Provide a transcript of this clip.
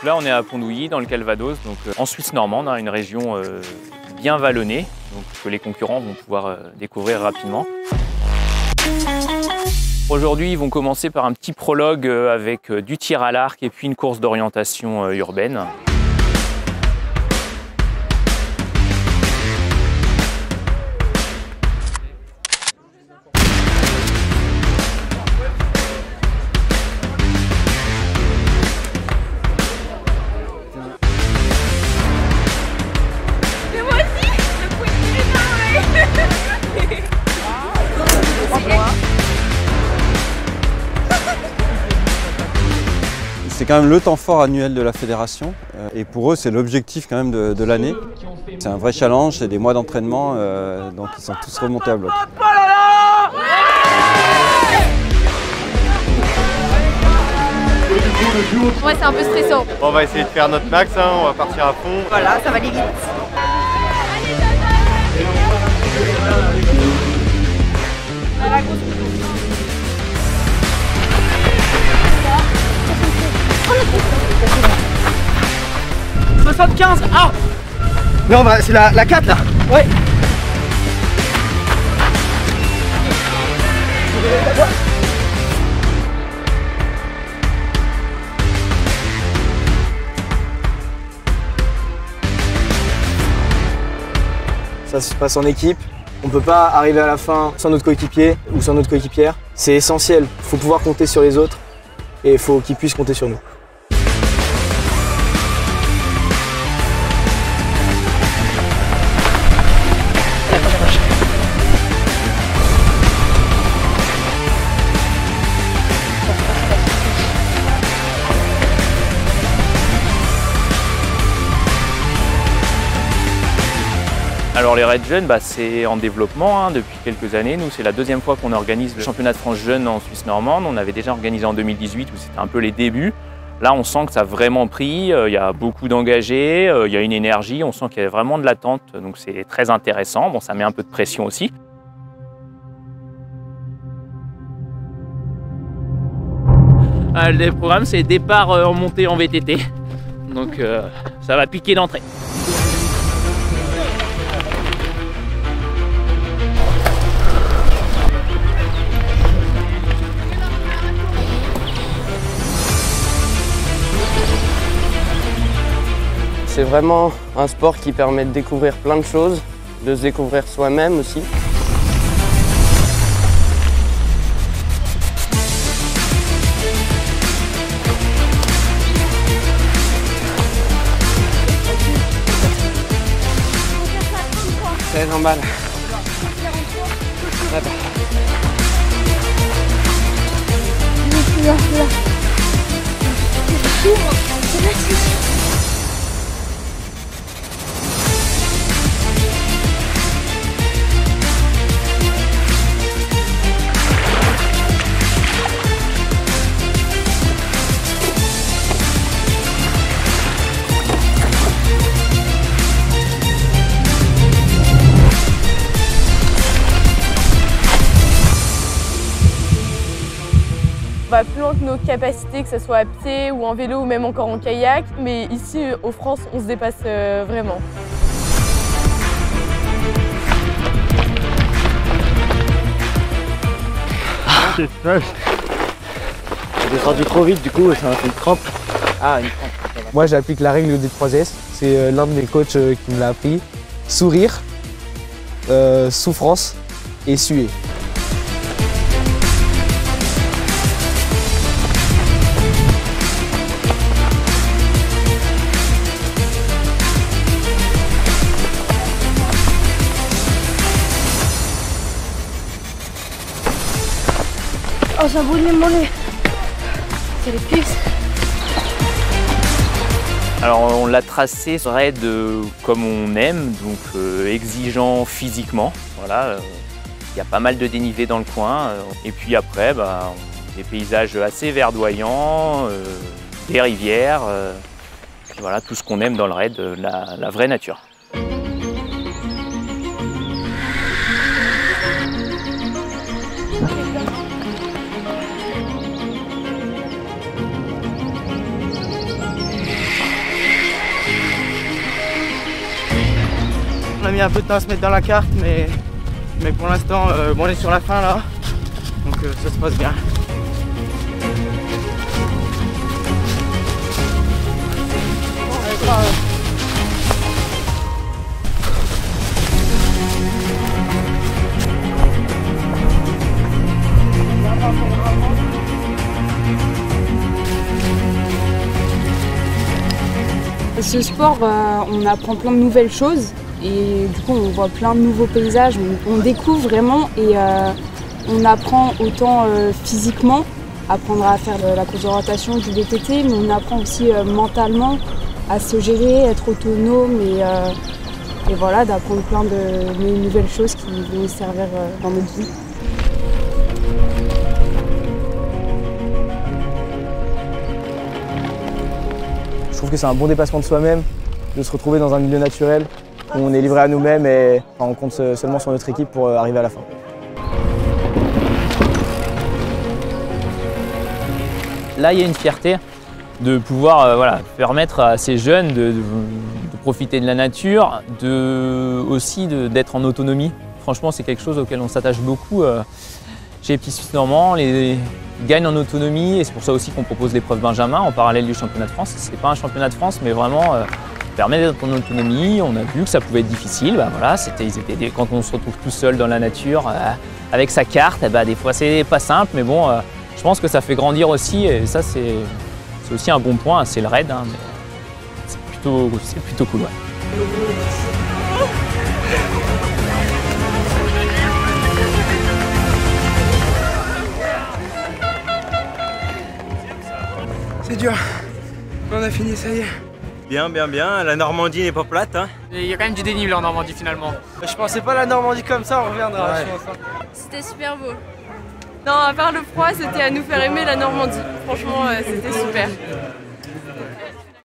Donc là on est à Pondouilly dans le Calvados, donc en Suisse normande, une région bien vallonnée, donc que les concurrents vont pouvoir découvrir rapidement. Aujourd'hui ils vont commencer par un petit prologue avec du tir à l'arc et puis une course d'orientation urbaine. C'est quand même le temps fort annuel de la fédération et pour eux c'est l'objectif quand même de l'année. C'est un vrai challenge, c'est des mois d'entraînement, donc ils sont tous remontés à bloc. Ouais, c'est un peu stressant. On va essayer de faire notre max, on va partir à fond. Voilà, ça va aller vite. « 75 ! Ah ! Non, bah, c'est la 4 là. Ouais. Ça se passe en équipe. On ne peut pas arriver à la fin sans notre coéquipier ou sans notre coéquipière. C'est essentiel. Il faut pouvoir compter sur les autres et il faut qu'ils puissent compter sur nous. Alors les Raids Jeunes, c'est en développement depuis quelques années. Nous, c'est la deuxième fois qu'on organise le championnat de France Jeunes en Suisse normande. On avait déjà organisé en 2018 où c'était un peu les débuts. Là, on sent que ça a vraiment pris, il y a beaucoup d'engagés, il y a une énergie, on sent qu'il y a vraiment de l'attente, donc c'est très intéressant. Bon, ça met un peu de pression aussi. Le programme, c'est départ en montée en VTT, donc ça va piquer d'entrée. C'est vraiment un sport qui permet de découvrir plein de choses, de se découvrir soi-même aussi. En balle. Plus loin que nos capacités, que ce soit à pied ou en vélo ou même encore en kayak. Mais ici, en France, on se dépasse vraiment. C'est vache. J'ai descendu trop vite, du coup, ça m'a fait une crampe. Ah, une crampe. Moi, j'applique la règle des 3 S. C'est l'un de mes coachs qui me l'a appris. Sourire, souffrance et suer. Oh, ça brûle mon nez. C'est les cuisses. Alors on l'a tracé raid comme on aime, donc exigeant physiquement. Voilà, il y a pas mal de dénivelé dans le coin. Et puis après, des paysages assez verdoyants, des rivières. Voilà, tout ce qu'on aime dans le raid, la vraie nature. mis un peu de temps à se mettre dans la carte, mais pour l'instant, bon, on est sur la fin là, donc ça se passe bien. Ce sport, on apprend plein de nouvelles choses et du coup on voit plein de nouveaux paysages, on découvre vraiment et on apprend autant physiquement, apprendre à faire de la course d'orientation, du VTT, mais on apprend aussi mentalement à se gérer, être autonome et voilà, d'apprendre plein de nouvelles choses qui vont nous servir dans notre vie. Je trouve que c'est un bon dépassement de soi-même, de se retrouver dans un milieu naturel où on est livré à nous-mêmes et on compte seulement sur notre équipe pour arriver à la fin. Là, il y a une fierté de pouvoir permettre à ces jeunes de profiter de la nature, aussi d'être en autonomie. Franchement, c'est quelque chose auquel on s'attache beaucoup. Chez les petits Suisses normands, ils gagnent en autonomie et c'est pour ça aussi qu'on propose l'épreuve Benjamin en parallèle du championnat de France. C'est pas un championnat de France, mais vraiment permet d'être en autonomie. On a vu que ça pouvait être difficile. Voilà, quand on se retrouve tout seul dans la nature avec sa carte, des fois c'est pas simple, mais bon, je pense que ça fait grandir aussi et ça c'est aussi un bon point. C'est le raid, hein, mais c'est plutôt cool. Ouais. C'est dur. On a fini, ça y est. Bien. La Normandie n'est pas plate. Hein. Il y a quand même du dénivelé en Normandie finalement. Je pensais pas la Normandie comme ça, on reviendra. Ouais. C'était super beau. Non, à part le froid, c'était à nous faire aimer la Normandie. Franchement, c'était super.